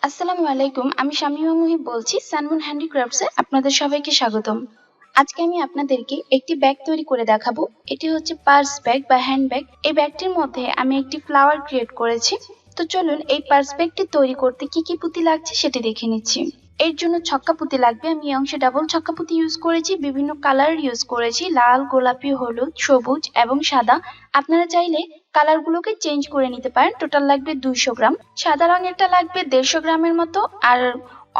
আসসালামু আলাইকুম। আমি শামিমা মুহিব বলছি সানমুন হ্যান্ডিক্রাফটসে আপনাদের সবাইকে স্বাগতম। আজকে আমি আপনাদেরকে একটি ব্যাগ তৈরি করে দেখাবো। এটি হচ্ছে পার্স ব্যাগ বা হ্যান্ড ব্যাগ। এই ব্যাগটির মধ্যে আমি একটি ফ্লাওয়ার ক্রিয়েট করেছি। তো চলুন এই পার্স ব্যাগটি তৈরি করতে কি কি পুঁতি লাগছে সেটি দেখে নিচ্ছি। এর জন্য ছক্কা পুঁতি লাগবে। আমি এই অংশে ডাবল ছক্কা পুঁতি ইউজ করেছি, বিভিন্ন কালার ইউজ করেছি, লাল, গোলাপি, হলুদ, সবুজ এবং সাদা। আপনারা চাইলে কালারগুলোকে চেঞ্জ করে নিতে পারেন। টোটাল লাগবে 200 গ্রাম। সাদা রঙেরটা লাগবে 150 গ্রামের মতো, আর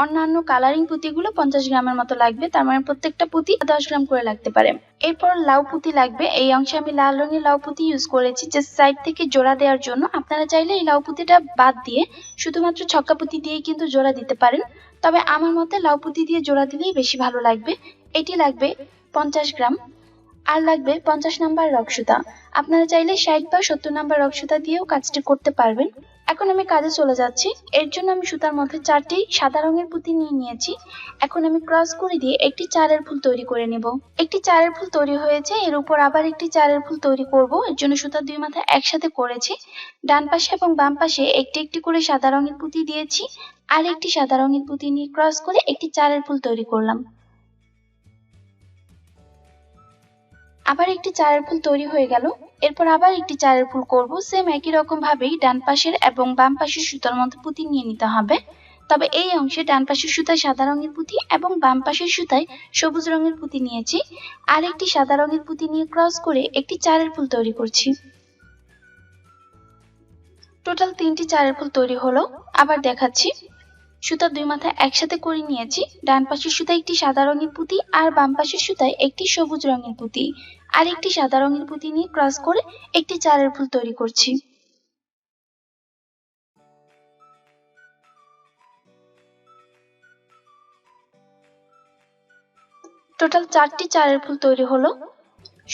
অন্যান্য কালারিং পুঁতিগুলো 50 গ্রামের মতো লাগবে। তার মানে প্রত্যেকটা পুঁতি 10 গ্রাম করে লাগতে পারে। এরপর লাউ পুঁতি লাগবে। এই অংশে আমি লাল রঙের লাউ পুঁতি ইউজ করেছি জাস্ট সাইড থেকে জোড়া দেওয়ার জন্য। আপনারা চাইলে এই লাউ পুঁতিটা বাদ দিয়ে শুধুমাত্র ছক্কা পুঁতি দিয়েই কিন্তু জোড়া দিতে পারেন, তবে আমার মতে লাউ পুঁতি দিয়ে জোড়া দিলেই বেশি ভালো লাগবে। এটি লাগবে 50 গ্রাম। আর লাগবে 50 নাম্বার রক্সুতা। আপনারা চাইলে 60 বা 70 নাম্বার রক্সুতা দিয়েও কাজটি করতে পারবেন। এখন আমি কাজে চলে যাচ্ছি। এর জন্য আমি সুতার মধ্যে 4টি সাদা রঙের পুঁতি নিয়ে নিয়েছি। এখন আমি ক্রস করে দিয়ে একটি চারের ফুল তৈরি করে নেব। একটি চারের ফুল তৈরি হয়েছে, এর উপর আবার একটি চারের ফুল তৈরি করব। এর জন্য সুতার দুই মাথা একসাথে করেছি। ডান পাশে এবং বাম পাশে একটি একটি করে সাদা রঙের পুঁতি দিয়েছি। আর একটি সাদা রঙের পুঁতি নিয়ে ক্রস করে একটি চারের ফুল তৈরি করলাম। আবার একটি চারের ফুল তৈরি হয়ে গেল। এরপর আবার একটি চারের ফুল করব। সেম একই রকম ভাবেই ডান পাশের এবং বাম পাশের সুতার মধ্যে পুঁতি নিয়ে নিতে হবে। তবে এই অংশে ডান পাশের সুতায় সাদা রঙের পুঁতি এবং বাম পাশের সুতায় সবুজ রঙের পুঁতি নিয়েছি। আর একটি সাদা রঙের পুঁতি নিয়ে ক্রস করে একটি চারের ফুল তৈরি করছি। টোটাল 3টি চারের ফুল তৈরি হলো। আবার দেখাচ্ছি। সুতার দুই মাথা একসাথে করে নিয়েছি। ডান পাশের সুতায় একটি সাদা রঙের পুঁতি আর বাম পাশের সুতায় একটি সবুজ রঙের পুঁতি আর একটি সাদা রঙের পুঁতি নিয়ে ক্রস করে একটি চারের ফুল তৈরি করছি। টোটাল 4টি চারের ফুল তৈরি হলো।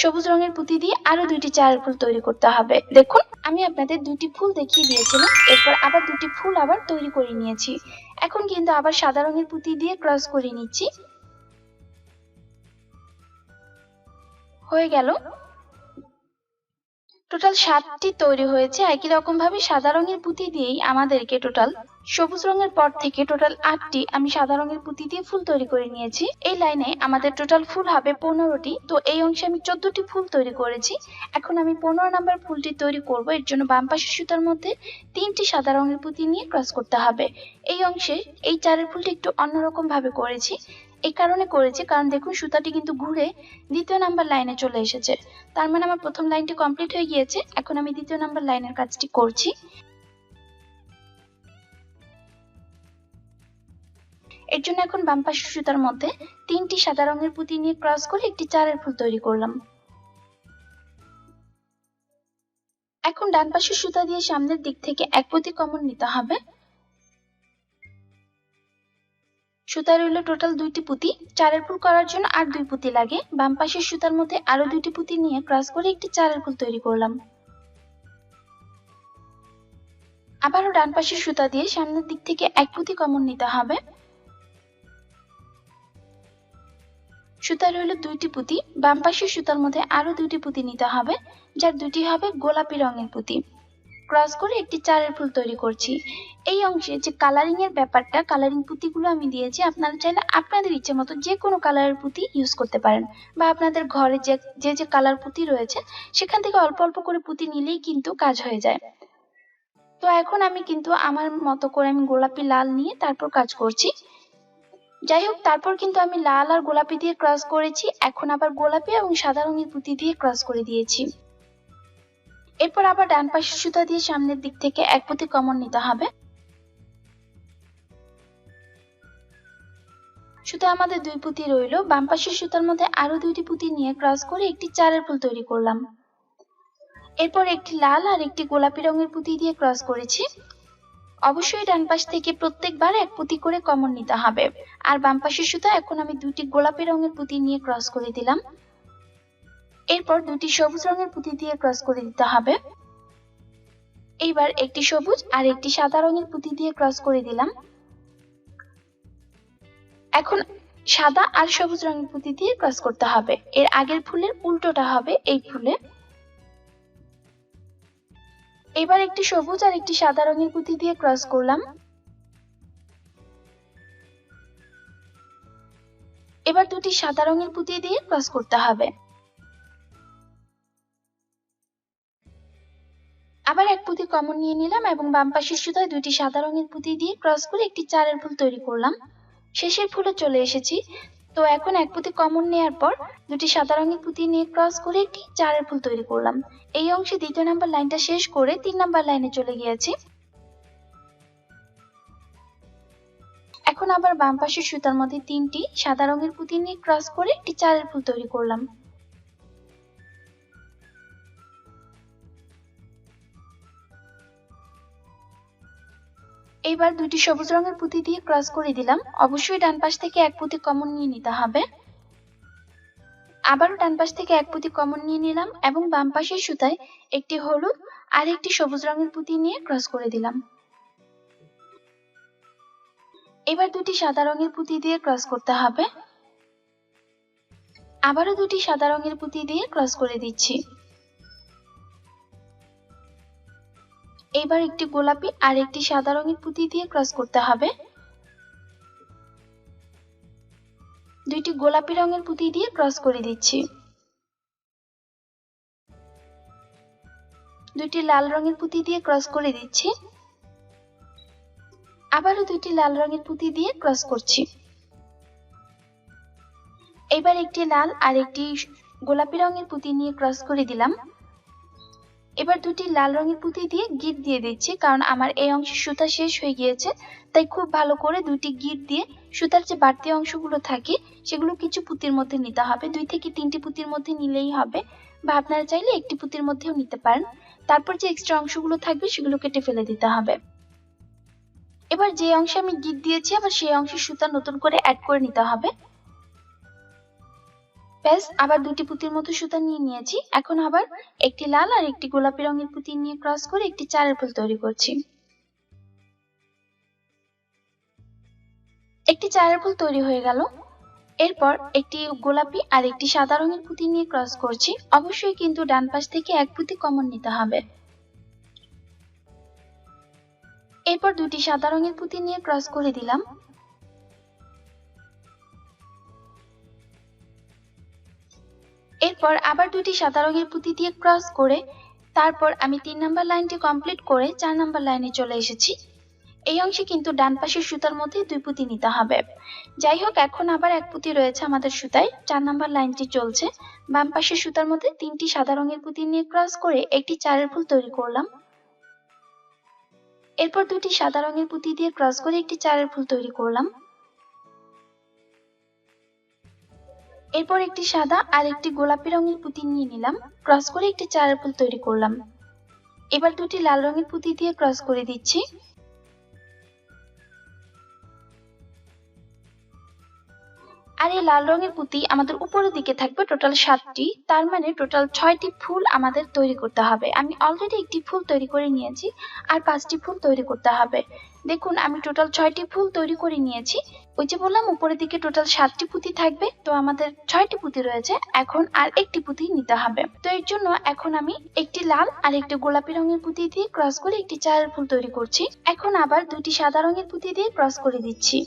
সবুজ রঙের পুঁতি দিয়ে আরো 2টি চারের ফুল তৈরি করতে হবে। দেখুন, আমি আপনাদের 2টি ফুল দেখিয়ে দিয়েছিলাম, এরপর আবার 2টি ফুল আবার তৈরি করে নিয়েছি। এখন কিন্তু আবার সাদা রঙের পুঁতি দিয়ে ক্রস করে নিচ্ছি। হয়ে গেল। টোটাল 7টি তৈরি হয়েছে। একই রকম ভাবে সাদা রঙের পুঁতি দিয়েই আমাদেরকে টোটাল সবুজ রঙের পর থেকে টোটাল 8টি আমি সাদা রঙের পুঁতি দিয়ে ফুল তৈরি করে নিয়েছি। এই লাইনে আমাদের টোটাল ফুল হবে 15টি। তো এই অংশে আমি 14টি ফুল তৈরি করেছি। এখন আমি 15 নাম্বার ফুলটি তৈরি করব। এর জন্য বাম পাশের সুতার মধ্যে 3টি সাদা রঙের পুঁতি নিয়ে ক্রস করতে হবে। এই অংশে এই চারের ফুলটি একটু অন্যরকম ভাবে করেছি। এই কারণে করেছি কারণ দেখুন সুতাটি কিন্তু ঘুরে 2য় নাম্বার লাইনে চলে এসেছে। তার মানে আমার প্রথম লাইনটি কমপ্লিট হয়ে গিয়েছে। এখন আমি 2য় নাম্বার লাইনের কাজটি করছি। এর জন্য এখন বাম পাশের সুতার মধ্যে 3টি সাদা রঙের পুঁতি নিয়ে ক্রস করে একটি চারের ফুল তৈরি করলাম। এখন ডান পাশের সুতা দিয়ে সামনের দিক থেকে এক পুঁতি কমন নিতে হবে। সুতা রইল টোটাল 2টি পুঁতি। চারের ফুল করার জন্য আর 2 পুঁতি লাগে। বাম পাশের সুতার মধ্যে আরো 2টি পুঁতি নিয়ে ক্রস করে একটি চারের ফুল তৈরি করলাম। আবারও ডান পাশের সুতা দিয়ে সামনের দিক থেকে এক পুঁতি কমন নিতে হবে। সুতা রইল 2টি পুঁতি। বাম পাশের সুতার মধ্যে আরো 2টি পুঁতি নিতে হবে, যার 2টি হবে গোলাপি রঙের পুঁতি। ক্রস করে একটি চারের ফুল তৈরি করছি। এই অংশে যে কালারিং এর ব্যাপারটা, কালারিং পুঁতিগুলো আমি দিয়েছি। আপনারা চাইলে আপনাদের ইচ্ছে মতো যে কোনো কালারের পুঁতি ইউজ করতে পারেন, বা আপনাদের ঘরে যে যে কালার পুঁতি রয়েছে সেখান থেকে অল্প অল্প করে পুঁতি নিলেই কিন্তু কাজ হয়ে যায়। তো এখন আমি কিন্তু আমার মতো করে আমি গোলাপি লাল নিয়ে তারপর কাজ করছি। যাই হোক, তারপর কিন্তু আমি লাল আর গোলাপি দিয়ে ক্রস করেছি। এখন আবার গোলাপি এবং সাদা রঙের পুঁতি দিয়ে ক্রস করে দিয়েছি। এরপর আবার ডান পাশের সুতা দিয়ে সামনের দিক থেকে এক পুঁতি কমন নিতে হবে। সুতা আমাদের 2 পুঁতি রইল। বাম পাশের সুতার মধ্যে আরো 2টি পুঁতি নিয়ে ক্রস করে একটি চারের ফুল তৈরি করলাম। এরপর একটি লাল আর একটি গোলাপি রঙের পুঁতি দিয়ে ক্রস করেছি। অবশ্যই ডান পাশ থেকে প্রত্যেকবার এক পুঁতি করে কমন নিতে হবে। আর বাম পাশের সুতা এখন আমি 2টি গোলাপি রঙের পুঁতি নিয়ে ক্রস করে দিলাম। এরপর 2টি সবুজ রঙের পুঁতি দিয়ে ক্রস করে দিতে হবে। এইবার একটি সবুজ আর একটি সাদা রঙের পুঁতি দিয়ে ক্রস করে দিলাম। এখন সাদা আর সবুজ রঙের পুঁতি দিয়ে ক্রস করতে হবে। এর আগের ফুলের উল্টোটা হবে এই ফুলে। এবার একটি সবুজ আর একটি সাদা রঙের পুঁতি দিয়ে ক্রস করলাম। এবার দুটি সাদা রঙের পুঁতি দিয়ে ক্রস করতে হবে। আবার এক পুঁতি কমন নিয়ে নিলাম এবং বাম পাশের সুতায় দুটি সাদা রঙের পুঁতি দিয়ে ক্রস করে একটি চারের ফুল তৈরি করলাম। শেষের ফুলে চলে এসেছি। তো এখন এক পুঁতি কমন নেওয়ার পর দুটি সাদা রঙের পুঁতি নিয়ে ক্রস করে একটি চারের ফুল তৈরি করলাম। এই অংশে দ্বিতীয় নাম্বার লাইনটা শেষ করে 3 নাম্বার লাইনে চলে গিয়েছি। এখন আবার বাম পাশের সুতার মধ্যে 3টি সাদা রঙের পুঁতি নিয়ে ক্রস করে একটি চারের ফুল তৈরি করলাম। এবার দুটি সবুজ রঙের পুঁতি দিয়ে ক্রস করে দিলাম। অবশ্যই ডান পাশ থেকে এক পুঁতি কমন নিয়ে নিতে হবে। আবারও ডান পাশ থেকে এক পুঁতি কমন নিয়ে নিলাম এবং বাম পাশের সুতায় একটি হলুদ আর একটি সবুজ রঙের পুঁতি নিয়ে ক্রস করে দিলাম। এবার দুটি সাদা রঙের পুঁতি দিয়ে ক্রস করতে হবে। আবারও দুটি সাদা রঙের পুঁতি দিয়ে ক্রস করে দিচ্ছি। এবার একটি গোলাপি আর একটি সাদা রঙের পুঁতি দিয়ে ক্রস করতে হবে। দুইটি গোলাপি রঙের পুঁতি দিয়ে ক্রস করে দিচ্ছি। দুইটি লাল রঙের পুঁতি দিয়ে ক্রস করে দিচ্ছি। আবারও দুইটি লাল রঙের পুঁতি দিয়ে ক্রস করছি। এবার একটি লাল আর একটি গোলাপি রঙের পুঁতি নিয়ে ক্রস করে দিলাম। এবার দুটি লাল রঙের পুঁতি দিয়ে গিট দিয়ে দিচ্ছি, কারণ আমার এই অংশে সুতা শেষ হয়ে গিয়েছে। তাই খুব ভালো করে দুটি গিট দিয়ে সুতার যে বাড়তি অংশগুলো থাকে সেগুলো কিছু পুঁতির মধ্যে নিতে হবে। 2 থেকে 3টি পুঁতির মধ্যে নিলেই হবে, বা আপনারা চাইলে একটি পুঁতির মধ্যেও নিতে পারেন। তারপর যে এক্সট্রা অংশগুলো থাকবে সেগুলো কেটে ফেলে দিতে হবে। এবার যে অংশে আমি গিট দিয়েছি আবার সেই অংশে সুতা নতুন করে অ্যাড করে নিতে হবে। ব্যাস, আবার দুটি পুঁতির মতো সুতা নিয়ে নিয়েছি। এখন আবার একটি লাল আর একটি গোলাপি রঙের পুঁতি নিয়ে ক্রস করে একটি চারের ফুল তৈরি করছি। একটি চারের ফুল তৈরি হয়ে গেল। এরপর একটি গোলাপি আর একটি সাদা রঙের পুঁতি নিয়ে ক্রস করছি। অবশ্যই কিন্তু ডান পাশ থেকে এক পুঁতি কমন নিতে হবে। এরপর দুটি সাদা রঙের পুঁতি নিয়ে ক্রস করে দিলাম। এরপর আবার দুটি সাদা রঙের পুঁতি দিয়ে ক্রস করে তারপর আমি 3 নাম্বার লাইনটি কমপ্লিট করে 4 নাম্বার লাইনে চলে এসেছি। এই অংশে কিন্তু ডান পাশের সুতার মধ্যে 2 পুঁতি নিতে হবে। যাই হোক, এখন আবার এক পুঁতি রয়েছে আমাদের সুতায়। 4 নাম্বার লাইনটি চলছে। বাম পাশের সুতার মধ্যে 3টি সাদা রঙের পুঁতি নিয়ে ক্রস করে একটি চারের ফুল তৈরি করলাম। এরপর দুটি সাদা রঙের পুঁতি দিয়ে ক্রস করে একটি চারের ফুল তৈরি করলাম। এরপর একটি সাদা আর একটি গোলাপি রঙের পুঁতি নিয়ে নিলাম, ক্রস করে একটি চারের ফুল তৈরি করলাম। এবার দুটি লাল রঙের পুঁতি দিয়ে ক্রস করে দিচ্ছি। আর এই লাল রঙের পুঁতি আমাদের উপরের দিকে থাকবে টোটাল 7টি, তার মানে টোটাল 6টি ফুল আমাদের তৈরি করতে হবে। আমি অলরেডি একটি ফুল তৈরি করে নিয়েছি, আর 5টি ফুল তৈরি করতে হবে। দেখুন, আমি টোটাল 6টি ফুল তৈরি করে নিয়েছি। ওই যে বললাম উপরের দিকে টোটাল 7টি পুঁতি থাকবে, তো আমাদের 6টি পুঁতি রয়েছে। এখন আর একটি পুঁতি নিতে হবে। তো এর জন্য এখন আমি একটি লাল আর একটি গোলাপি রঙের পুঁতি দিয়ে ক্রস করে একটি চারের ফুল তৈরি করছি। এখন আবার দুটি সাদা রঙের পুঁতি দিয়ে ক্রস করে দিচ্ছি।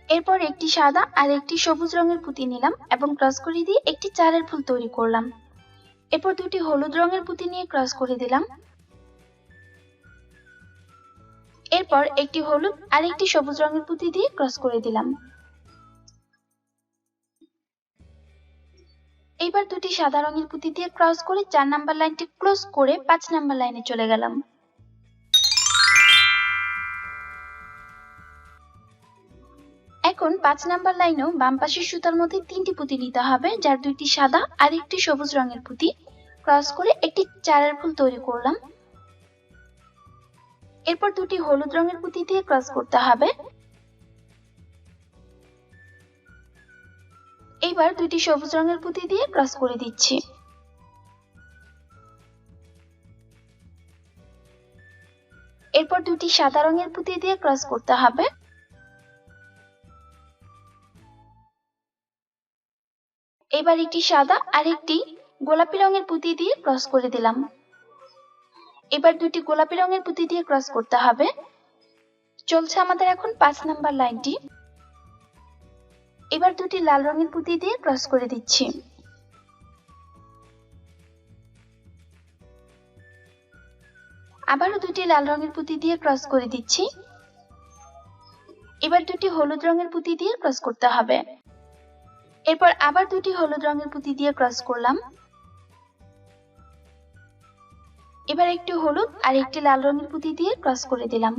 এরপর একটি সাদা আর একটি সবুজ রঙের পুঁতি নিলাম এবং ক্রস করে দিয়ে একটি চারের ফুল তৈরি করলাম। এরপর দুটি হলুদ রঙের পুঁতি নিয়ে ক্রস করে দিলাম। এরপর একটি হলুদ আর একটি সবুজ রঙের পুঁতি দিয়ে ক্রস করে দিলাম। এইবার দুটি সাদা রঙের পুঁতি দিয়ে ক্রস করে 4 নাম্বার লাইনটি ক্লোজ করে 5 নাম্বার লাইনে চলে গেলাম। এখন 5 নাম্বার লাইনেও বাম পাশের সুতার মধ্যে 3টি পুঁতি নিতে হবে, যার 2টি সাদা আর একটি সবুজ রঙের পুঁতি। ক্রস করে একটি চারের ফুল তৈরি করলাম। এরপর দুটি হলুদ রঙের পুঁতি দিয়ে ক্রস করতে হবে। এইবার দুটি সবুজ রঙের পুঁতি দিয়ে ক্রস করে দিচ্ছি। এরপর দুটি সাদা রঙের পুঁতি দিয়ে ক্রস করতে হবে। এবার একটি সাদা আর একটি গোলাপি রঙের পুঁতি দিয়ে ক্রস করে দিলাম। এবার দুটি গোলাপি রঙের পুঁতি দিয়ে ক্রস করতে হবে। চলছে আমাদের এখন 5 নাম্বার লাইনটি। এবার দুটি লাল রঙের পুঁতি দিয়ে ক্রস করে দিচ্ছি। আবারও দুটি লাল রঙের পুঁতি দিয়ে ক্রস করে দিচ্ছি। এবার দুটি হলুদ রঙের পুঁতি দিয়ে ক্রস করতে হবে। এরপর আবার দুটি হলুদ রঙের পুঁতি দিয়ে ক্রস করলাম। এবার একটি হলুদ আর একটি লাল রঙের পুঁতি দিয়ে ক্রস করে দিলাম।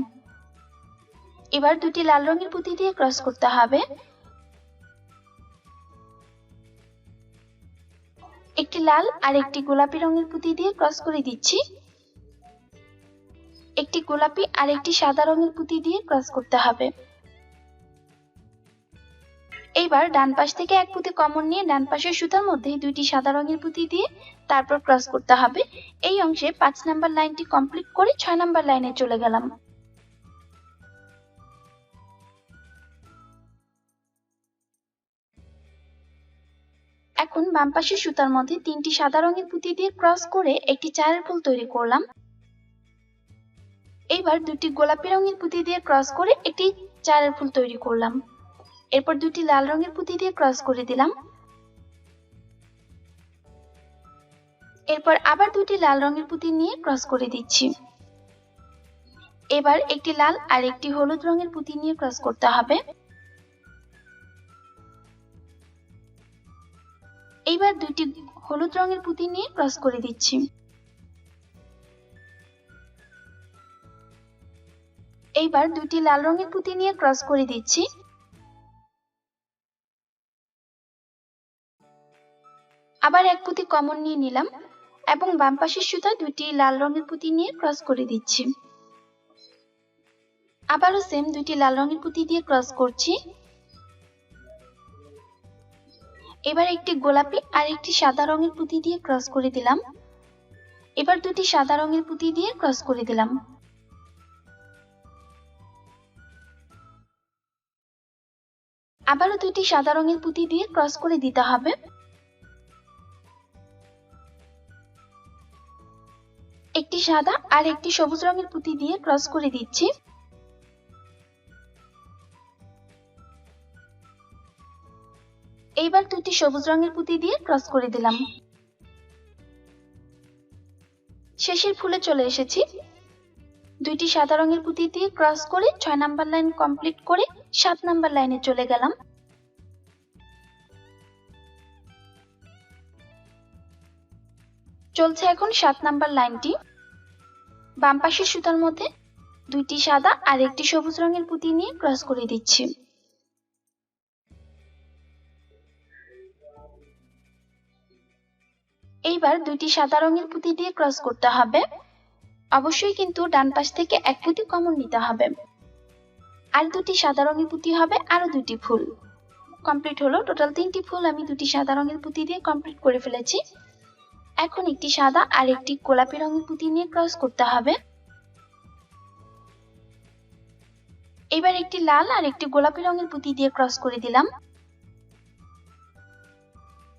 এবার দুটি লাল রঙের পুঁতি দিয়ে ক্রস করতে হবে। একটি লাল আর একটি গোলাপি রঙের পুঁতি দিয়ে ক্রস করে দিচ্ছি। একটি গোলাপি আর একটি সাদা রঙের পুঁতি দিয়ে ক্রস করতে হবে। এইবার ডান পাশ থেকে এক পুঁতি কমন নিয়ে ডান পাশের সুতার মধ্যে দুইটি সাদা রঙের পুঁতি দিয়ে তারপর ক্রস করতে হবে। এই অংশে 5 নাম্বার লাইনটি কমপ্লিট করে 6 নাম্বার লাইনে চলে গেলাম। এখন বাম পাশের সুতার মধ্যে 3টি সাদা রঙের পুঁতি দিয়ে ক্রস করে একটি চারের ফুল তৈরি করলাম। এইবার দুটি গোলাপি রঙের পুঁতি দিয়ে ক্রস করে একটি চারের ফুল তৈরি করলাম। এরপর দুটি লাল রঙের পুঁতি দিয়ে ক্রস করে দিলাম। এরপর আবার দুটি লাল রঙের পুঁতি নিয়ে ক্রস করে দিচ্ছি। এবার একটি লাল আর একটি হলুদ রঙের পুঁতি নিয়ে ক্রস করতে হবে। এইবার দুটি হলুদ রঙের পুঁতি নিয়ে ক্রস করে দিচ্ছি। এইবার দুটি লাল রঙের পুঁতি নিয়ে ক্রস করে দিচ্ছি। আবার এক পুঁতি কমন নিয়ে নিলাম এবং বাম পাশের সুতায় দুটি লাল রঙের পুঁতি নিয়ে ক্রস করে দিচ্ছি। আবারও সেম দুটি লাল রঙের পুঁতি দিয়ে ক্রস করছি। এবার একটি গোলাপি আর একটি সাদা রঙের পুঁতি দিয়ে ক্রস করে দিলাম। এবার দুটি সাদা রঙের পুঁতি দিয়ে ক্রস করে দিলাম। আবারও দুটি সাদা রঙের পুঁতি দিয়ে ক্রস করে দিতে হবে। একটি সাদা আর একটি সবুজ রঙের পুঁতি দিয়ে ক্রস করে দিচ্ছি। এইবার দুটি সবুজ রঙের পুঁতি দিয়ে ক্রস করে দিলাম। শেষের ফুলে চলে এসেছি। দুইটি সাদা রঙের পুঁতি দিয়ে ক্রস করে 6 নাম্বার লাইন কমপ্লিট করে 7 নাম্বার লাইনে চলে গেলাম। চলছে এখন 7 নাম্বার লাইনটি। বাম পাশের সুতার মধ্যে দুইটি সাদা আর একটি সবুজ রঙের পুঁতি নিয়ে ক্রস করে দিচ্ছি। এইবার দুইটি সাদা রঙের পুঁতি দিয়ে ক্রস করতে হবে। অবশ্যই কিন্তু ডান পাশ থেকে এক পুঁতি কমন নিতে হবে। আর দুটি সাদা রঙের পুঁতি হবে আরো দুটি ফুল। কমপ্লিট হলো। টোটাল 3টি ফুল আমি দুটি সাদা রঙের পুঁতি দিয়ে কমপ্লিট করে ফেলেছি। এখন একটি সাদা আর একটি গোলাপি রঙের পুঁতি নিয়ে ক্রস করতে হবে। এবার একটি লাল আর একটি গোলাপি রঙের পুঁতি দিয়ে ক্রস করে দিলাম।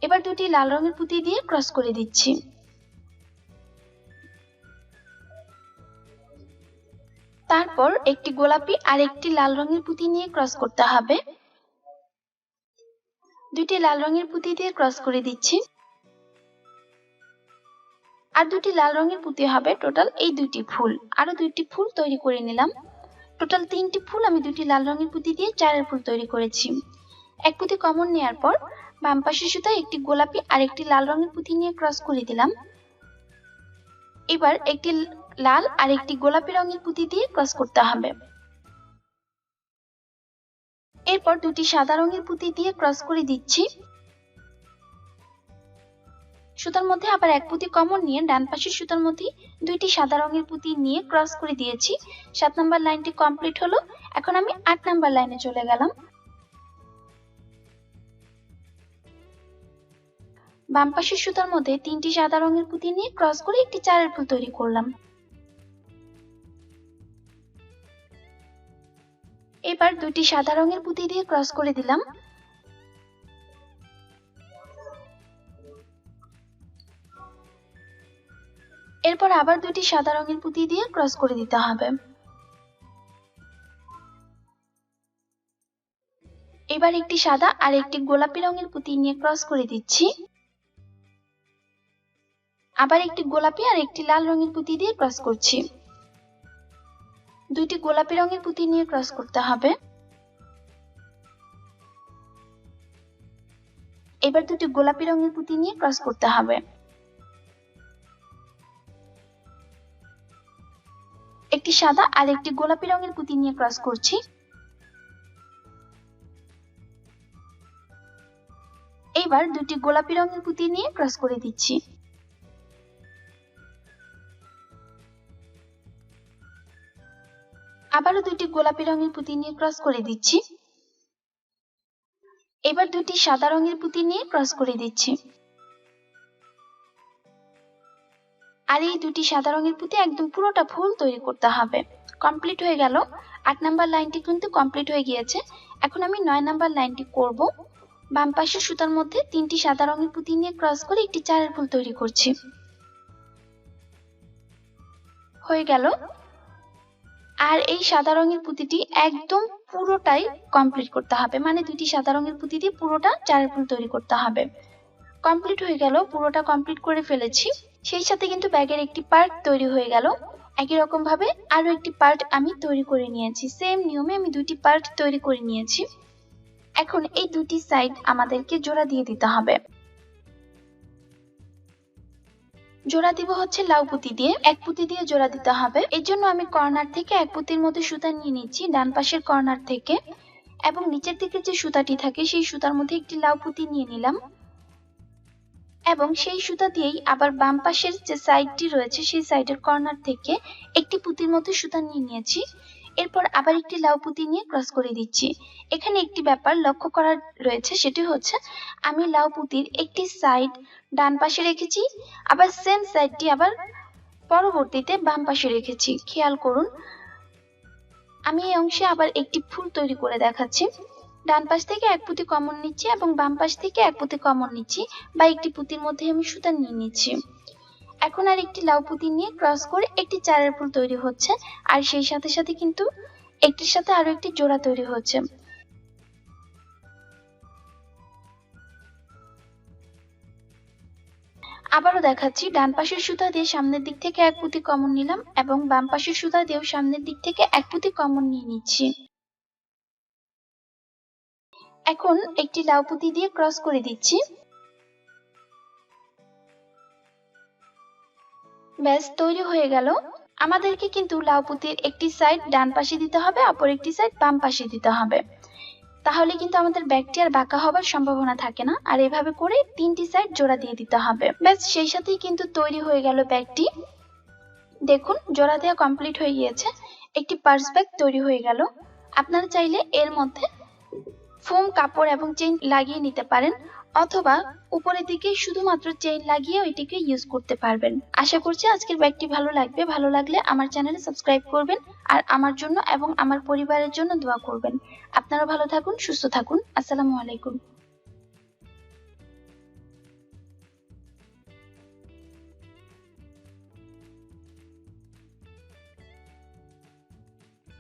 এবার দুটি লাল রঙের পুঁতি দিয়ে ক্রস করে দিচ্ছি। তারপর একটি গোলাপি আর একটি লাল রঙের পুঁতি নিয়ে ক্রস করতে হবে। দুটি লাল রঙের পুঁতি দিয়ে ক্রস করে দিচ্ছি। আর দুটি লাল রঙের পুঁতি হবে টোটাল এই দুটি ফুল। আরো দুইটি ফুল তৈরি করে নিলাম। টোটাল 3টি ফুল আমি দুটি লাল রঙের পুঁতি দিয়ে চারের ফুল তৈরি করেছি। এক পুঁতি কমন নেওয়ার পর বাম পাশের সুতায় একটি গোলাপি আর একটি লাল রঙের পুঁতি নিয়ে ক্রস করে দিলাম। এবার একটি লাল আর একটি গোলাপি রঙের পুঁতি দিয়ে ক্রস করতে হবে। এরপর দুটি সাদা রঙের পুঁতি দিয়ে ক্রস করে দিচ্ছি। সুতার মধ্যে আবার এক পুঁতি কমন নিয়ে ডান পাশের সুতার মধ্যে দুইটি সাদা রঙের পুঁতি নিয়ে ক্রস করে দিয়েছি। 7 নাম্বার লাইনটি কমপ্লিট হলো। এখন আমি 8 নাম্বার লাইনে চলে গেলাম। বাম পাশের সুতার মধ্যে 3টি সাদা রঙের পুঁতি নিয়ে ক্রস করে একটি চারের ফুল তৈরি করলাম। এবার দুটি সাদা রঙের পুঁতি দিয়ে ক্রস করে দিলাম। এরপর আবার দুটি সাদা রঙের পুঁতি দিয়ে ক্রস করে দিতে হবে। এবার একটি সাদা আর একটি গোলাপি রঙের পুঁতি নিয়ে ক্রস করে দিচ্ছি। আবার একটি গোলাপি আর একটি লাল রঙের পুঁতি দিয়ে ক্রস করছি। দুইটি গোলাপি রঙের পুঁতি নিয়ে ক্রস করতে হবে। এবার দুটি গোলাপি রঙের পুঁতি নিয়ে ক্রস করতে হবে। একটি সাদা আর একটি গোলাপি রঙের পুঁতি নিয়ে ক্রস করছি। এবার দুটি গোলাপি রঙের পুঁতি নিয়ে ক্রস করে দিচ্ছি। আবারও দুটি গোলাপি রঙের পুঁতি নিয়ে ক্রস করে দিচ্ছি। এবার দুটি সাদা রঙের পুঁতি নিয়ে ক্রস করে দিচ্ছি। আর এই দুটি সাদা রঙের পুঁতি একদম পুরোটা ফুল তৈরি করতে হবে। কমপ্লিট হয়ে গেল। 8 নাম্বার লাইনটি কিন্তু কমপ্লিট হয়ে গিয়েছে। এখন আমি 9 নাম্বার লাইনটি করব। বাম পাশের সুতার মধ্যে 3টি সাদা রঙের পুঁতি নিয়ে ক্রস করে একটি চারের ফুল তৈরি করছি। হয়ে গেল। আর এই সাদা রঙের পুঁতিটি একদম পুরোটাই কমপ্লিট করতে হবে, মানে দুটি সাদা রঙের পুঁতি দিয়ে পুরোটা চারের ফুল তৈরি করতে হবে। কমপ্লিট হয়ে গেল, পুরোটা কমপ্লিট করে ফেলেছি। সেই সাথে কিন্তু ব্যাগের একটি পার্ট তৈরি হয়ে গেল। একই রকম ভাবে আরো একটি পার্ট আমি তৈরি করে নিয়েছি। সেম নিয়মে আমি দুটি পার্ট তৈরি করে নিয়েছি। এখন এই দুটি সাইড আমাদেরকে জোড়া দিয়ে দিতে হবে। জোড়া দিব হচ্ছে লাউ পুঁতি দিয়ে, এক পুঁতি দিয়ে জোড়া দিতে হবে। এর জন্য আমি কর্নার থেকে এক পুঁতির মধ্যে সুতা নিয়ে নিচ্ছি, ডান পাশের কর্নার থেকে, এবং নিচের দিকে যে সুতাটি থাকে সেই সুতার মধ্যে একটি লাউ পুঁতি নিয়ে নিলাম, এবং সেই সুতা দিয়েই আবার বাম পাশের যে সাইডটি রয়েছে সেই সাইডের কর্নার থেকে একটি পুঁতির মধ্যে সুতা নিয়ে নিয়েছি। এরপর আবার একটি লাউ পুঁতি নিয়ে ক্রস করে দিচ্ছি। এখানে একটি ব্যাপার লক্ষ্য করার রয়েছে, সেটি হচ্ছে আমি লাউ পুঁতির একটি সাইড ডান পাশে রেখেছি, আবার সেম সাইডটি আবার পরবর্তীতে বাম পাশে রেখেছি। খেয়াল করুন, আমি এই অংশে আবার একটি ফুল তৈরি করে দেখাচ্ছি। ডান পাশ থেকে এক পুঁতি কমন নিচ্ছি এবং বাম পাশ থেকে এক পুঁতি কমন নিচ্ছি, বা একটি পুঁতির মধ্যে আমি সুতা নিয়ে নিচ্ছি। এখন আর একটি লাউ পুঁতি নিয়ে ক্রস করে একটি চারের ফুল তৈরি হচ্ছে, আর সেই সাথে সাথে কিন্তু একটির সাথে আরো একটি জোড়া তৈরি হচ্ছে। আবারও দেখাচ্ছি, ডান পাশের সুতা দিয়ে সামনের দিক থেকে এক পুঁতি কমন নিলাম এবং বাম পাশের সুতা দিয়েও সামনের দিক থেকে এক পুঁতি কমন নিয়ে নিচ্ছি। এখন একটি লাউ পুঁতি দিয়ে ক্রস করে দিচ্ছি। ব্যাস তৈরি হয়ে গেল। আমাদেরকে কিন্তু লাউ পুঁতির একটি সাইড ডান পাশে দিতে হবে, অপর একটি সাইড বাম পাশে দিতে হবে, তাহলে কিন্তু আমাদের ব্যাগটি আর বাঁকা হবার সম্ভাবনা থাকে না। আর এভাবে করে 3টি সাইড জোড়া দিয়ে দিতে হবে। ব্যাস সেই সাথেই কিন্তু তৈরি হয়ে গেল ব্যাগটি। দেখুন, জোড়া দেওয়া কমপ্লিট হয়ে গিয়েছে, একটি পার্স ব্যাগ তৈরি হয়ে গেল। আপনারা চাইলে এর মধ্যে ফোম কাপড় এবং চেইন লাগিয়ে নিতে পারেন, অথবা উপরের দিকে শুধুমাত্র চেইন লাগিয়ে ওইটিকে ইউজ করতে পারবেন। আশা করছি আজকের ব্যাগটি ভালো লাগবে। ভালো লাগলে আমার চ্যানেলে সাবস্ক্রাইব করবেন, আর আমার জন্য এবং আমার পরিবারের জন্য দোয়া করবেন। আপনারা ভালো থাকুন, সুস্থ থাকুন। আসসালামু আলাইকুম।